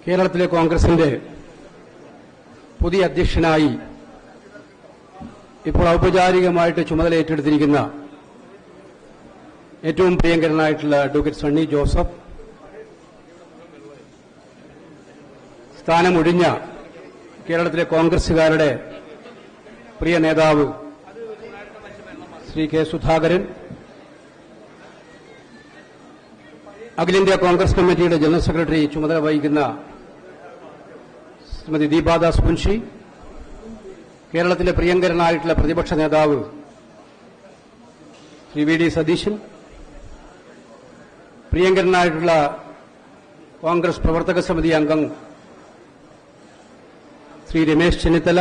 കേരളത്തിലെ കോൺഗ്രസിന്റെ പുതിയ അധ്യക്ഷനായി ഇപ്പോൾ ഔപചാരികമായിട്ട് ചുമതല ഏറ്റെടുത്തിരിക്കുന്ന ഏറ്റവും പ്രിയങ്കരനായിട്ടുള്ള അഡ്വക്കേറ്റ് സണ്ണി ജോസഫ്, സ്ഥാനമൊഴിഞ്ഞ കേരളത്തിലെ കോൺഗ്രസുകാരുടെ പ്രിയ നേതാവ് ശ്രീ കെ സുധാകരൻ, അഖിലേന്ത്യാ കോൺഗ്രസ് കമ്മിറ്റിയുടെ ജനറൽ സെക്രട്ടറി ചുമതല വഹിക്കുന്ന ശ്രീമതി ദീപാദാസ് മുൻഷി, കേരളത്തിലെ പ്രിയങ്കരനായിട്ടുള്ള പ്രതിപക്ഷ നേതാവ് ശ്രീ വി ഡി സതീശൻ, പ്രിയങ്കരനായിട്ടുള്ള കോൺഗ്രസ് പ്രവർത്തക സമിതി അംഗം ശ്രീ രമേശ് ചെന്നിത്തല,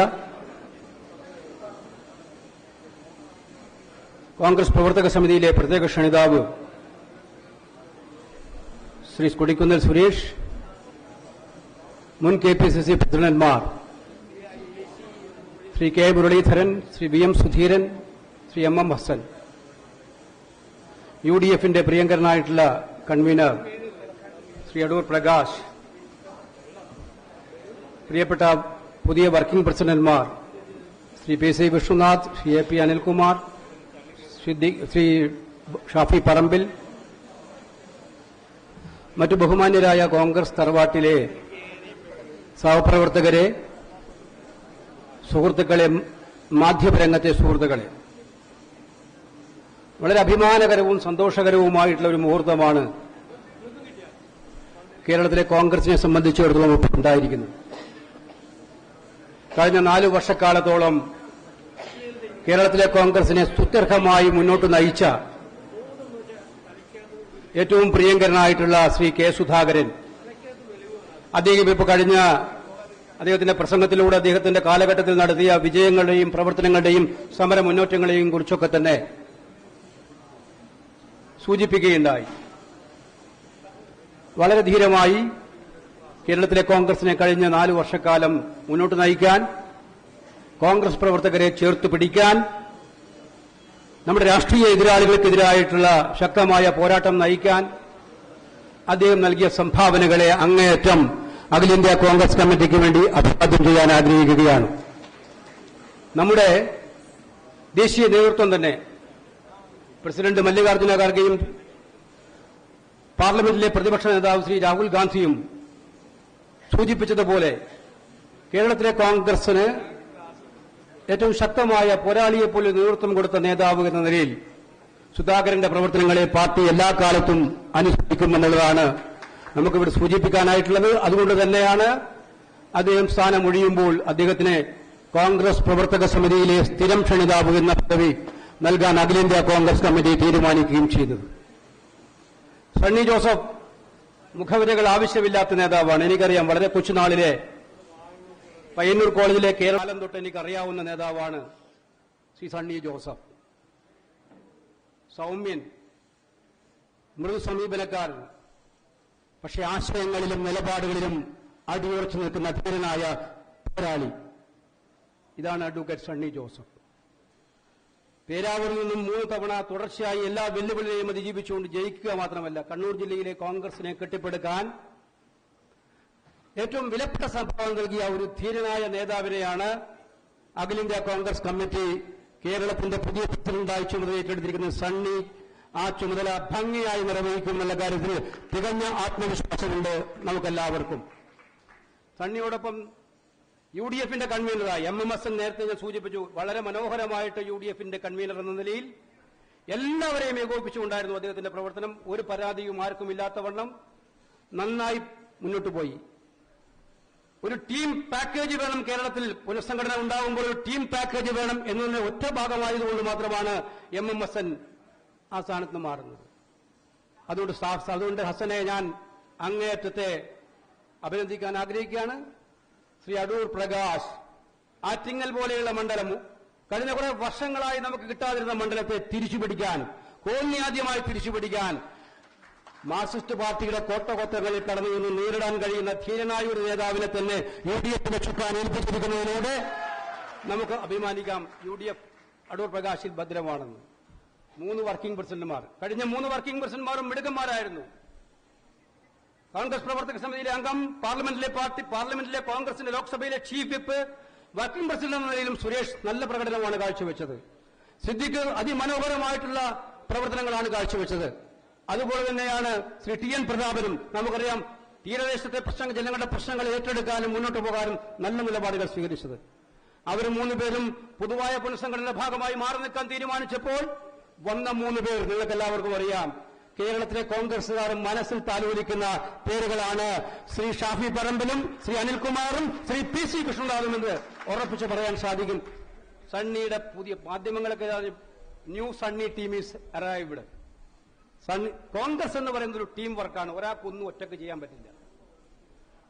കോൺഗ്രസ് പ്രവർത്തക സമിതിയിലെ പ്രത്യേക ക്ഷണിതാവ് ശ്രീ കൊടിക്കുന്നിൽ സുരേഷ്, മുൻ കെപിസിസി പ്രസിഡന്റ്മാർ Shri K Muraleedharan, Shri V M Sudheeran, Shri M M Hassan, യുഡിഎഫിന്റെ പ്രിയങ്കരനായിട്ടുള്ള കൺവീനർ ശ്രീ അടൂർ പ്രകാശ്, പ്രിയപ്പെട്ട പുതിയ വർക്കിംഗ് പ്രസിഡന്റ്മാർ Shri P C Vishnunath, Shri A P Anilkumar, Shri Shafi Parambil, മറ്റു ബഹുമാന്യരായ കോൺഗ്രസ് തറവാട്ടിലെ സഹപ്രവർത്തകരെ, സുഹൃത്തുക്കളെ, മാധ്യമരംഗത്തെ സുഹൃത്തുക്കളെ, വളരെ അഭിമാനകരവും സന്തോഷകരവുമായിട്ടുള്ള ഒരു മുഹൂർത്തമാണ് കേരളത്തിലെ കോൺഗ്രസിനെ സംബന്ധിച്ചിടത്തോളം ഇപ്പോൾ ഉണ്ടായിരിക്കുന്നത്. കഴിഞ്ഞ 4 വർഷക്കാലത്തോളം കേരളത്തിലെ കോൺഗ്രസിനെ സ്തുത്യർഹമായി മുന്നോട്ട് നയിച്ച ഏറ്റവും പ്രിയങ്കരനായിട്ടുള്ള ശ്രീ കെ സുധാകരൻ, അദ്ദേഹം ഇപ്പോൾ കഴിഞ്ഞ അദ്ദേഹത്തിന്റെ പ്രസംഗത്തിലൂടെ അദ്ദേഹത്തിന്റെ കാലഘട്ടത്തിൽ നടത്തിയ വിജയങ്ങളുടെയും പ്രവർത്തനങ്ങളുടെയും സമര മുന്നേറ്റങ്ങളെയും കുറിച്ചൊക്കെ തന്നെ സൂചിപ്പിക്കുകയുണ്ടായി. വളരെ ധീരമായി കേരളത്തിലെ കോൺഗ്രസിനെ കഴിഞ്ഞ 4 വർഷക്കാലം മുന്നോട്ട് നയിക്കാൻ, കോൺഗ്രസ് പ്രവർത്തകരെ ചേർത്ത് പിടിക്കാൻ, നമ്മുടെ രാഷ്ട്രീയ എതിരാളികൾക്കെതിരായിട്ടുള്ള ശക്തമായ പോരാട്ടം നയിക്കാൻ അദ്ദേഹം നൽകിയ സംഭാവനകളെ അങ്ങേയറ്റം അഖിലേന്ത്യാ കോൺഗ്രസ് കമ്മിറ്റിക്ക് വേണ്ടി അഭിവാദ്യം ചെയ്യാൻ ആഗ്രഹിക്കുകയാണ്. നമ്മുടെ ദേശീയ നേതൃത്വം തന്നെ പ്രസിഡന്റ് മല്ലികാർജ്ജുന ഖാർഗെയും പാർലമെന്റിലെ പ്രതിപക്ഷ നേതാവ് ശ്രീ രാഹുൽ ഗാന്ധിയും സൂചിപ്പിച്ചതുപോലെ കേരളത്തിലെ കോൺഗ്രസിന് ഏറ്റവും ശക്തമായ പോരാളിയെപ്പോലെ നേതൃത്വം കൊടുത്ത നേതാവ് എന്ന നിലയിൽ സുധാകരന്റെ പ്രവർത്തനങ്ങളെ പാർട്ടി എല്ലാ കാലത്തും അനുസ്മരിക്കുമെന്നുള്ളതാണ് നമുക്കിവിടെ സൂചിപ്പിക്കാനായിട്ടുള്ളത്. അതുകൊണ്ട് തന്നെയാണ് അദ്ദേഹം സ്ഥാനമൊഴിയുമ്പോൾ അദ്ദേഹത്തിന് കോൺഗ്രസ് പ്രവർത്തക സമിതിയിലെ സ്ഥിരം ക്ഷണിതാവ് എന്ന പദവി നൽകാൻ അഖിലേന്ത്യാ കോൺഗ്രസ് കമ്മിറ്റി തീരുമാനിക്കുകയും ചെയ്തത്. സണ്ണി ജോസഫ് മുഖവിരകൾ ആവശ്യമില്ലാത്ത നേതാവാണ്. എനിക്കറിയാം, വളരെ കൊച്ചുനാളിലെ പയ്യന്നൂർ കോളേജിലെ കേരളം തൊട്ട് എനിക്കറിയാവുന്ന നേതാവാണ് ശ്രീ സണ്ണി ജോസഫ്. സൗമ്യൻ, മൃദു സമീപനക്കാരൻ, പക്ഷേ ആശയങ്ങളിലും നിലപാടുകളിലും അടിയുറച്ചു നിൽക്കുന്ന ധീരനായ പോരാളി. ഇതാണ് അഡ്വക്കേറ്റ് സണ്ണി ജോസഫ്. പേരാവൂരിൽ നിന്നും 3 തവണ തുടർച്ചയായി എല്ലാ വെല്ലുവിളിയെയും അതിജീവിച്ചുകൊണ്ട് ജയിക്കുക മാത്രമല്ല, കണ്ണൂർ ജില്ലയിലെ കോൺഗ്രസിനെ കെട്ടിപ്പടുക്കാൻ ഏറ്റവും വിലപ്പെട്ട സംഭാവന നൽകിയ ഒരു ധീരനായ നേതാവിനെയാണ് അഖിലേന്ത്യാ കോൺഗ്രസ് കമ്മിറ്റി കേരളത്തിന്റെ പുതിയ പ്രസിഡന്റായി ചുമതല ഏറ്റെടുത്തിരിക്കുന്ന സണ്ണി ആ ചുമതല ഭംഗിയായി നിർവഹിക്കുമെന്നുള്ള കാര്യത്തിൽ തികഞ്ഞ ആത്മവിശ്വാസമുണ്ട് നമുക്കെല്ലാവർക്കും. സണ്ണിയോടൊപ്പം യുഡിഎഫിന്റെ കൺവീനറായി എം എം ഹസൻ, നേരത്തെ ഞാൻ സൂചിപ്പിച്ചു, വളരെ മനോഹരമായിട്ട് യുഡിഎഫിന്റെ കൺവീനർ എന്ന നിലയിൽ എല്ലാവരെയും ഏകോപിപ്പിച്ചുകൊണ്ടായിരുന്നു അദ്ദേഹത്തിന്റെ പ്രവർത്തനം. ഒരു പരാതിയും ആർക്കും ഇല്ലാത്തവണ്ണം നന്നായി മുന്നോട്ട് പോയി. ഒരു ടീം പാക്കേജ് വേണം, കേരളത്തിൽ പുനഃസംഘടന ഉണ്ടാകുമ്പോൾ ഒരു ടീം പാക്കേജ് വേണം എന്നതിന്റെ ഒറ്റ ഭാഗമായതുകൊണ്ട് മാത്രമാണ് എം എം ഹസൻ ആ സ്ഥാനത്ത് മാറുന്നത്. അതുകൊണ്ട് ഹസനെ ഞാൻ അങ്ങേയറ്റത്തെ അഭിനന്ദിക്കാൻ ആഗ്രഹിക്കുകയാണ്. ശ്രീ അടൂർ പ്രകാശ്, ആറ്റിങ്ങൽ പോലെയുള്ള മണ്ഡലം കഴിഞ്ഞ കുറെ വർഷങ്ങളായി നമുക്ക് കിട്ടാതിരുന്ന മണ്ഡലത്തെ തിരിച്ചുപിടിക്കാൻ, കോന്യാദ്യമായി തിരിച്ചുപിടിക്കാൻ മാർക്സിസ്റ്റ് പാർട്ടിയുടെ കോട്ടകൊത്തകളിൽ കടന്നു നിന്ന് നേരിടാൻ കഴിയുന്ന ധീരനായ ഒരു നേതാവിനെ തന്നെ യുഡിഎഫിനെ ചുക്കാൻ ഏൽപ്പിച്ചിരിക്കുന്നതിലൂടെ നമുക്ക് അഭിമാനിക്കാം. യുഡിഎഫ് അടൂർ പ്രകാശിൽ ഭദ്രമാണെന്ന്. 3 വർക്കിംഗ് പ്രസിഡന്റുമാർ, കഴിഞ്ഞ 3 വർക്കിംഗ് പ്രസിഡന്റുമാരും മിടുക്കന്മാരായിരുന്നു. കോൺഗ്രസ് പ്രവർത്തക സമിതിയിലെ അംഗം, പാർലമെന്റിലെ കോൺഗ്രസിന്റെ ലോക്സഭയിലെ ചീഫ് വിപ്പ്, വർക്കിംഗ് പ്രസിഡന്റ് എന്ന നിലയിലും സുരേഷ് നല്ല പ്രകടനമാണ് കാഴ്ചവെച്ചത്. സിദ്ദിഖ് അതിമനോഹരമായിട്ടുള്ള പ്രവർത്തനങ്ങളാണ് കാഴ്ചവെച്ചത്. അതുപോലെ തന്നെയാണ് ശ്രീ ടി എൻ പ്രതാപനും. നമുക്കറിയാം, തീരദേശത്തെ ജനങ്ങളുടെ പ്രശ്നങ്ങൾ ഏറ്റെടുക്കാനും മുന്നോട്ട് പോകാനും നല്ല നിലപാടുകൾ സ്വീകരിച്ചത്. അവർ 3 പേരും പൊതുവായ പുനഃസംഘടനയുടെ ഭാഗമായി മാറി നിൽക്കാൻ തീരുമാനിച്ചപ്പോൾ വന്ന 3 പേർ നിങ്ങൾക്കെല്ലാവർക്കും അറിയാം. കേരളത്തിലെ കോൺഗ്രസുകാർ മനസ്സിൽ താലോലിക്കുന്ന പേരുകളാണ്. ശ്രീ ഷാഫി പറമ്പിലും ശ്രീ അനിൽകുമാറും ശ്രീ പി സി കൃഷ്ണദാസും എന്ന് ഉറപ്പിച്ച് പറയാൻ സാധിക്കും. സണ്ണിയുടെ പുതിയ മാധ്യമങ്ങളൊക്കെ new Sunny team is arrived. Congress എന്ന് പറയുന്നത് ഒരു ടീം വർക്കാണ്. ഒരാൾക്കൊന്നും ഒറ്റയ്ക്ക് ചെയ്യാൻ പറ്റില്ല.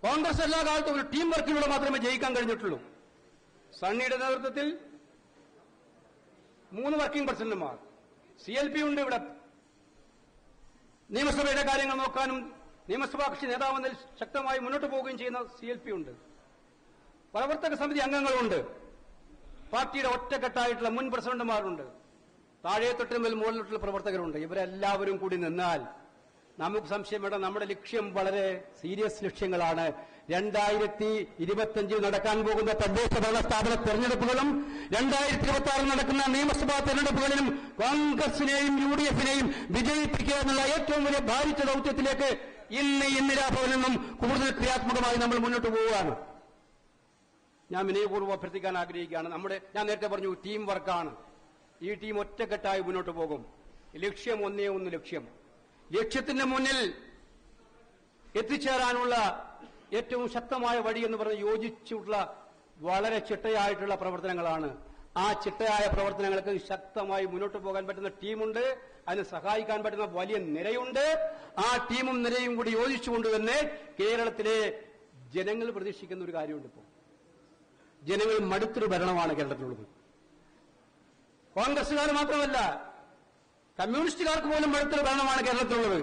കോൺഗ്രസ് എല്ലാ കാലത്തും ഒരു ടീം വർക്കിലൂടെ മാത്രമേ ജയിക്കാൻ കഴിഞ്ഞിട്ടുള്ളൂ. സണ്ണിയുടെ നേതൃത്വത്തിൽ 3 വർക്കിംഗ് പ്രസിഡന്റുമാർ, CLP ഉണ്ട് ഇവിടെ, നിയമസഭയുടെ കാര്യങ്ങൾ നോക്കാനും നിയമസഭാ കക്ഷി നേതാവെന്നതിൽ ശക്തമായി മുന്നോട്ട് പോവുകയും ചെയ്യുന്ന CLP ഉണ്ട്. പ്രവർത്തക സമിതി അംഗങ്ങളുണ്ട്. പാർട്ടിയുടെ ഒറ്റക്കെട്ടായിട്ടുള്ള മുൻ പ്രസിഡന്റുമാരുണ്ട്. താഴെ തൊട്ട് മുതൽ മുകളിലോട്ടുള്ള പ്രവർത്തകരുണ്ട്. ഇവരെല്ലാവരും കൂടി നിന്നാൽ നമുക്ക് സംശയം വേണ്ട. നമ്മുടെ ലക്ഷ്യം വളരെ സീരിയസ് ലക്ഷ്യങ്ങളാണ്. 2025 നടക്കാൻ പോകുന്ന തദ്ദേശ ഭരണ സ്ഥാപന തെരഞ്ഞെടുപ്പുകളും 2026 നടക്കുന്ന നിയമസഭാ തെരഞ്ഞെടുപ്പുകളിലും കോൺഗ്രസിനെയും UDF-നെയും വിജയിപ്പിക്കുക എന്നുള്ള ഏറ്റവും വലിയ ഭാരിച്ച ദൌത്യത്തിലേക്ക് ഇന്ന് ഇന്ദിരാഭവനിൽ നിന്നും കൂടുതൽ ക്രിയാത്മകമായി നമ്മൾ മുന്നോട്ട് പോവുകയാണ്. ഞാൻ വിനയപൂർവ്വം അഭ്യർത്ഥിക്കാൻ ആഗ്രഹിക്കുകയാണ്. ഞാൻ നേരത്തെ പറഞ്ഞു, ടീം വർക്കാണ്. ഈ ടീം ഒറ്റക്കെട്ടായി മുന്നോട്ട് പോകും. ലക്ഷ്യം ഒന്നേ ഒന്ന് ലക്ഷ്യം. ലക്ഷ്യത്തിന്റെ മുന്നിൽ എത്തിച്ചേരാനുള്ള ഏറ്റവും ശക്തമായ വഴി എന്ന് പറഞ്ഞ് യോജിച്ചുള്ള വളരെ ചിട്ടയായിട്ടുള്ള പ്രവർത്തനങ്ങളാണ്. ആ ചിട്ടയായ പ്രവർത്തനങ്ങൾക്ക് ശക്തമായി മുന്നോട്ട് പോകാൻ പറ്റുന്ന ടീമുണ്ട്. അതിന് സഹായിക്കാൻ പറ്റുന്ന വലിയ നിരയുണ്ട്. ആ ടീമും നിരയും കൂടി യോജിച്ചുകൊണ്ട് തന്നെ കേരളത്തിലെ ജനങ്ങൾ പ്രതീക്ഷിക്കുന്ന ഒരു കാര്യമുണ്ട്. ഇപ്പോൾ ജനങ്ങൾ മടുത്തൊരു ഭരണമാണ് കേരളത്തിലുള്ളത്. കോൺഗ്രസുകാർ മാത്രമല്ല, കമ്മ്യൂണിസ്റ്റുകാർക്ക് പോലും മടുത്തൊരു ഭരണമാണ് കേരളത്തിലുള്ളത്.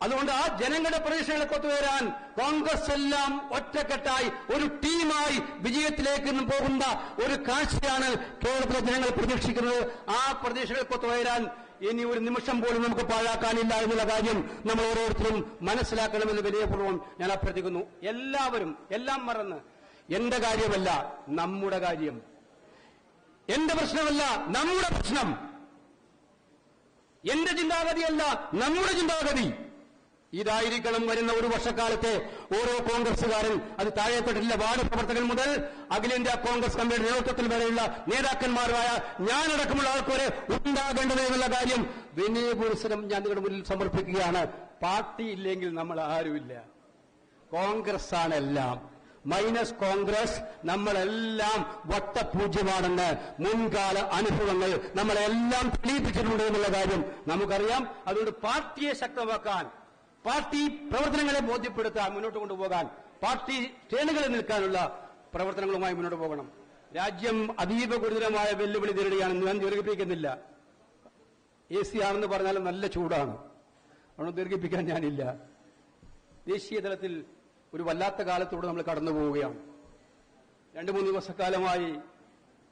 അതുകൊണ്ട് ആ ജനങ്ങളുടെ പ്രതീക്ഷകളെ ഒത്തുവരാൻ കോൺഗ്രസ് എല്ലാം ഒറ്റക്കെട്ടായി ഒരു ടീമായി വിജയത്തിലേക്ക് പോകുന്ന ഒരു കാഴ്ചയാണ് കേരളത്തിലെ ജനങ്ങൾ പ്രതീക്ഷിക്കുന്നത്. ആ പ്രതീക്ഷകൾക്ക് ഒത്തുവരാൻ ഇനി ഒരു നിമിഷം പോലും നമുക്ക് പാഴാക്കാനില്ല എന്നുള്ള കാര്യം നമ്മൾ ഓരോരുത്തരും മനസ്സിലാക്കണമെന്ന് വിനയപൂർവ്വം ഞാൻ അഭ്യർത്ഥിക്കുന്നു. എല്ലാവരും എല്ലാം മറന്ന്, എന്റെ കാര്യമല്ല നമ്മുടെ കാര്യം, എന്റെ പ്രശ്നമല്ല നമ്മുടെ പ്രശ്നം, എന്റെ ചിന്താഗതിയല്ല നമ്മുടെ ചിന്താഗതി, ഇതായിരിക്കണം വരുന്ന ഒരു വർഷക്കാലത്തെ ഓരോ കോൺഗ്രസുകാരൻ, അത് താഴെപ്പെട്ടിട്ടുള്ള വാർഡ് പ്രവർത്തകൻ മുതൽ അഖിലേന്ത്യാ കോൺഗ്രസ് കമ്മിറ്റിയുടെ നേതൃത്വത്തിൽ വരെയുള്ള നേതാക്കന്മാരായ ഞാനടക്കമുള്ള ആൾക്കാരെ ഉണ്ടാകേണ്ടത് എന്നുള്ള കാര്യം വിനയപുരസ്സരം ഞാൻ നിങ്ങളുടെ മുന്നിൽ സമർപ്പിക്കുകയാണ്. പാർട്ടി ഇല്ലെങ്കിൽ നമ്മൾ ആരുമില്ല. കോൺഗ്രസ് ആണ് എല്ലാം. മൈനസ് കോൺഗ്രസ് നമ്മളെല്ലാം വട്ടപൂജ്യമാണെന്ന് മുൻകാല അനുഭവങ്ങൾ നമ്മളെല്ലാം തെളിയിപ്പിച്ചിട്ടുണ്ട് എന്നുള്ള കാര്യം നമുക്കറിയാം. അതുകൊണ്ട് പാർട്ടിയെ ശക്തമാക്കാൻ, പാർട്ടി പ്രവർത്തനങ്ങളെ ബോധ്യപ്പെടുത്താൻ, മുന്നോട്ട് കൊണ്ടുപോകാൻ, പാർട്ടി ശ്രേണികളിൽ നിൽക്കാനുള്ള പ്രവർത്തനങ്ങളുമായി മുന്നോട്ട് പോകണം. രാജ്യം അതീവ ഗുരുതരമായ വെല്ലുവിളി നേരിടുകയാണെന്ന് ഞാൻ ദീർഘിപ്പിക്കുന്നില്ല. AC ആണെന്ന് പറഞ്ഞാലും നല്ല ചൂടാണ്, അതുകൊണ്ട് ദീർഘിപ്പിക്കാൻ ഞാനില്ല. ദേശീയ തലത്തിൽ ഒരു വല്ലാത്ത കാലത്തൂടെ നമ്മൾ കടന്നു പോവുകയാണ്. 2-3 ദിവസക്കാലമായി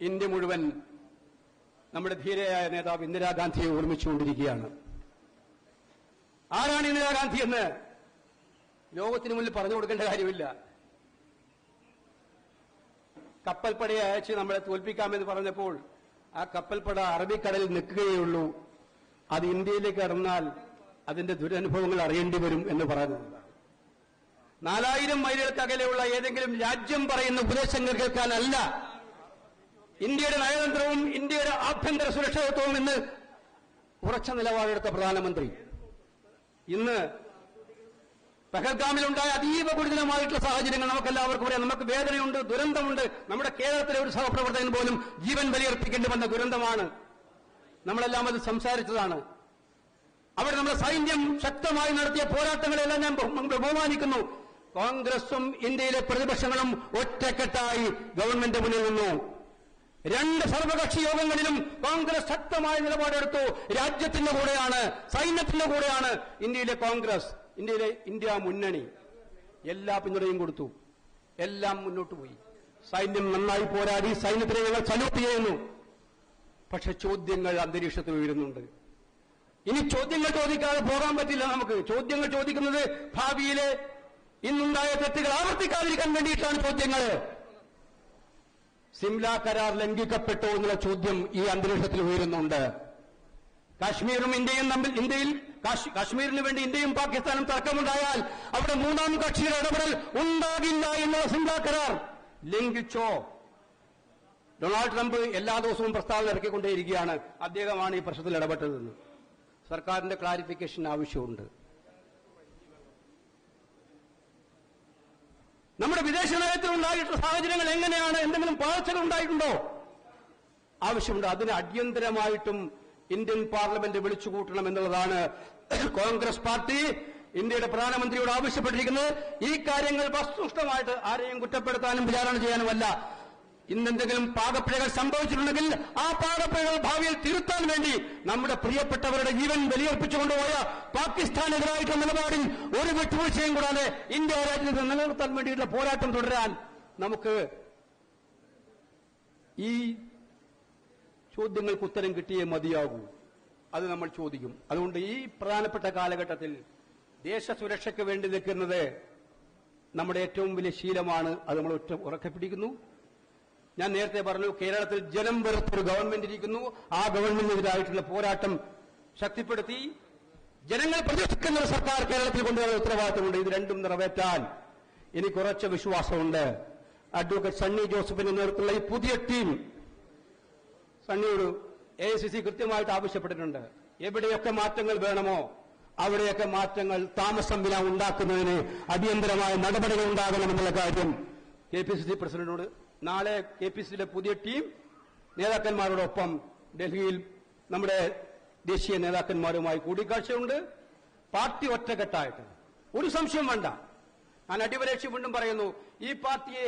ഇന്ത്യ മുഴുവൻ നമ്മുടെ ധീരയായ നേതാവ് ഇന്ദിരാഗാന്ധിയെ ഓർമ്മിച്ചുകൊണ്ടിരിക്കുകയാണ്. ആരാണ് ഇന്ദിരാഗാന്ധി എന്ന് ലോകത്തിന് മുന്നിൽ പറഞ്ഞു കൊടുക്കേണ്ട കാര്യമില്ല. കപ്പൽപ്പടയെ അയച്ച് നമ്മളെ തോൽപ്പിക്കാമെന്ന് പറഞ്ഞപ്പോൾ ആ കപ്പൽപ്പട അറബിക്കടലിൽ നിൽക്കുകയുള്ളൂ. അത് ഇന്ത്യയിലേക്ക് കടന്നാൽ അതിന്റെ ദുരനുഭവങ്ങൾ അറിയേണ്ടി വരും എന്ന് പറയുന്നതാണ്. 4000 മൈലുകൾക്കകലെയുള്ള ഏതെങ്കിലും രാജ്യം പറയുന്ന ഉപദേശങ്ങൾ കേൾക്കാനല്ല ഇന്ത്യയുടെ നയതന്ത്രവും ഇന്ത്യയുടെ ആഭ്യന്തര സുരക്ഷിതത്വവും എന്ന് ഉറച്ച നിലപാടെടുത്ത പ്രധാനമന്ത്രി ഇന്ന് പഹൽഗാമിലുണ്ടായ അതീവ ഗുരുതരമായിട്ടുള്ള സാഹചര്യങ്ങൾ നമുക്കെല്ലാവർക്കും അറിയാം. നമുക്ക് വേദനയുണ്ട്, ദുരന്തമുണ്ട്. നമ്മുടെ കേരളത്തിലെ ഒരു സഹപ്രവർത്തകൻ പോലും ജീവൻ ബലിയർപ്പിക്കേണ്ടി വന്ന ദുരന്തമാണ്. നമ്മളെല്ലാം അത് സംസാരിച്ചതാണ്. അവിടെ നമ്മുടെ സൈന്യം ശക്തമായി നടത്തിയ പോരാട്ടങ്ങളെല്ലാം ഞാൻ ബഹുമാനിക്കുന്നു. കോൺഗ്രസും ഇന്ത്യയിലെ പ്രതിപക്ഷങ്ങളും ഒറ്റക്കെട്ടായി ഗവൺമെന്റ് മുന്നിൽ നിന്നു. 2 സർവകക്ഷി യോഗങ്ങളിലും കോൺഗ്രസ് ശക്തമായ നിലപാടെടുത്തു. രാജ്യത്തിന്റെ കൂടെയാണ്, സൈന്യത്തിന്റെ കൂടെയാണ് ഇന്ത്യയിലെ കോൺഗ്രസ്, ഇന്ത്യയിലെ ഇന്ത്യ മുന്നണി. എല്ലാ പിന്തുണയും കൊടുത്തു, എല്ലാം മുന്നോട്ട് പോയി. സൈന്യം നന്നായി പോരാടി, സൈന്യത്തിനെ ഞങ്ങൾ സല്യൂട്ട് ചെയ്യുന്നു. പക്ഷെ ചോദ്യങ്ങൾ അന്തരീക്ഷത്തിൽ ഉയരുന്നുണ്ട്. ഇനി ചോദ്യങ്ങൾ ചോദിക്കാതെ പോകാൻ പറ്റില്ല നമുക്ക്. ചോദ്യങ്ങൾ ചോദിക്കുന്നത് ഭാവിയിലെ ഇന്നുണ്ടായ തെറ്റുകൾ ആവർത്തിക്കാതിരിക്കാൻ വേണ്ടിയിട്ടാണ് ചോദ്യങ്ങൾ. സിംല കരാർ ലംഘിക്കപ്പെട്ടോ എന്നുള്ള ചോദ്യം ഈ അന്തരീക്ഷത്തിൽ ഉയരുന്നുണ്ട്. കാശ്മീരും ഇന്ത്യയും തമ്മിൽ കാശ്മീരിന് വേണ്ടി ഇന്ത്യയും പാകിസ്ഥാനും തർക്കമുണ്ടായാൽ അവിടെ മൂന്നാം കക്ഷിയുടെ ഇടപെടൽ ഉണ്ടാകില്ല എന്നുള്ള സിംല കരാർ ലംഘിച്ചോ? ഡൊണാൾഡ് ട്രംപ് എല്ലാ ദിവസവും പ്രസ്താവന ഇറക്കിക്കൊണ്ടേയിരിക്കുകയാണ് അദ്ദേഹമാണ് ഈ പ്രശ്നത്തിൽ ഇടപെട്ടതെന്ന്. സർക്കാരിന്റെ ക്ലാരിഫിക്കേഷൻ ആവശ്യമുണ്ട്. നമ്മുടെ വിദേശ നയത്തിൽ ഉണ്ടായിട്ടുള്ള സാഹചര്യങ്ങൾ എങ്ങനെയാണ്? എന്തെങ്കിലും പാഴ്ചകൾ ഉണ്ടായിട്ടുണ്ടോ? ആവശ്യമുണ്ട്. അതിന് അടിയന്തരമായിട്ടും ഇന്ത്യൻ പാർലമെന്റ് വിളിച്ചുകൂട്ടണം എന്നുള്ളതാണ് കോൺഗ്രസ് പാർട്ടി ഇന്ത്യയുടെ പ്രധാനമന്ത്രിയോട് ആവശ്യപ്പെട്ടിരിക്കുന്നത്. ഈ കാര്യങ്ങൾ വസ്തുനിഷ്ഠമായിട്ട് ആരെയും കുറ്റപ്പെടുത്താനും വിചാരണ ചെയ്യാനുമല്ല. ഇന്നെന്തെങ്കിലും പാകപ്പിഴകൾ സംഭവിച്ചിട്ടുണ്ടെങ്കിൽ ആ പാകപ്പിഴകൾ ഭാവിയിൽ തിരുത്താൻ വേണ്ടി നമ്മുടെ പ്രിയപ്പെട്ടവരുടെ ജീവൻ ബലിയർപ്പിച്ചുകൊണ്ടുപോയ പാകിസ്ഥാനെതിരായിട്ടുള്ള നിലപാടിൽ ഒരു വിട്ടുവീഴ്ചയും കൂടാതെ ഇന്ത്യ രാജ്യത്ത് നിലനിർത്താൻ വേണ്ടിയിട്ടുള്ള പോരാട്ടം തുടരാൻ നമുക്ക് ഈ ചോദ്യങ്ങൾക്ക് ഉത്തരം കിട്ടിയേ മതിയാകൂ. അത് നമ്മൾ ചോദിക്കും. അതുകൊണ്ട് ഈ പ്രധാനപ്പെട്ട കാലഘട്ടത്തിൽ ദേശസുരക്ഷയ്ക്ക് വേണ്ടി നിൽക്കുന്നത് നമ്മുടെ ഏറ്റവും വലിയ ശീലമാണ്. അത് നമ്മൾ ഉറക്കെ പിടിക്കുന്നു. ഞാൻ നേരത്തെ പറഞ്ഞു, കേരളത്തിൽ ജനം വെറുത്തൊരു ഗവൺമെന്റ് ഇരിക്കുന്നു. ആ ഗവൺമെന്റിനെതിരായിട്ടുള്ള പോരാട്ടം ശക്തിപ്പെടുത്തി ജനങ്ങൾ പ്രതീക്ഷിക്കുന്ന ഒരു സർക്കാർ കേരളത്തിൽ കൊണ്ടുവരുന്ന ഉത്തരവാദിത്തമുണ്ട്. ഇത് രണ്ടും നിറവേറ്റാൻ എനിക്ക് ഉറച്ച വിശ്വാസമുണ്ട്. അഡ്വക്കേറ്റ് സണ്ണി ജോസഫിന്റെ നേതൃത്വത്തിലുള്ള ഈ പുതിയ ടീം സണ്ണിയോട് AICC കൃത്യമായിട്ട് ആവശ്യപ്പെട്ടിട്ടുണ്ട്. എവിടെയൊക്കെ മാറ്റങ്ങൾ വേണമോ അവിടെയൊക്കെ മാറ്റങ്ങൾ താമസം വില ഉണ്ടാക്കുന്നതിന് അടിയന്തരമായ നടപടികൾ ഉണ്ടാകണമെന്നുള്ള കാര്യം KPCC പ്രസിഡന്റിനോട് നാളെ KPCCയുടെ പുതിയ ടീം നേതാക്കന്മാരോടൊപ്പം ഡൽഹിയിൽ നമ്മുടെ ദേശീയ നേതാക്കന്മാരുമായി കൂടിക്കാഴ്ചയുണ്ട്. പാർട്ടി ഒറ്റക്കെട്ടായിട്ട് ഒരു സംശയം വേണ്ട. ഞാൻ അടിവരേക്ഷി വീണ്ടും പറയുന്നു, ഈ പാർട്ടിയെ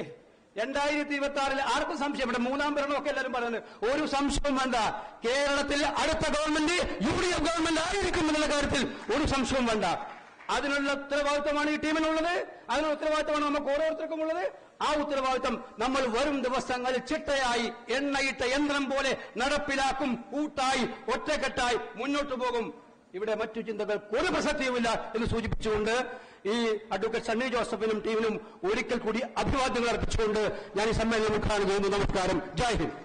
2026 ആർക്കും സംശയം വേണ്ട. മൂന്നാം ഭരണമൊക്കെ എല്ലാവരും പറയുന്നത് ഒരു സംശയവും വേണ്ട. കേരളത്തിൽ അടുത്ത ഗവൺമെന്റ് UDF ഗവൺമെന്റ് ആയിരിക്കും എന്നുള്ള കാര്യത്തിൽ ഒരു സംശയവും വേണ്ട. അതിനുള്ള ഉത്തരവാദിത്തമാണ് ഈ ടീമിനുള്ളത്. അതിനുള്ള ഉത്തരവാദിത്തമാണ് നമുക്ക് ഓരോരുത്തർക്കും ഉള്ളത്. ആ ഉത്തരവാദിത്തം നമ്മൾ വരും ദിവസങ്ങളിൽ ചിട്ടയായി എണ്ണയിട്ട യന്ത്രം പോലെ നടപ്പിലാക്കും. കൂട്ടായി ഒറ്റക്കെട്ടായി മുന്നോട്ട് പോകും. ഇവിടെ മറ്റു ചിന്തകൾക്ക് ഒരു പ്രസക്തിയുമില്ല എന്ന് സൂചിപ്പിച്ചുകൊണ്ട് ഈ അഡ്വക്കേറ്റ് സണ്ണി ജോസഫിനും ടീമിനും ഒരിക്കൽ കൂടി അഭിവാദ്യങ്ങൾ അർപ്പിച്ചുകൊണ്ട് ഞാൻ ഈ സമ്മേളനം ഉദ്ഘാടനം ചെയ്യുന്നു. നമസ്കാരം. ജയ് ഹിന്ദ്.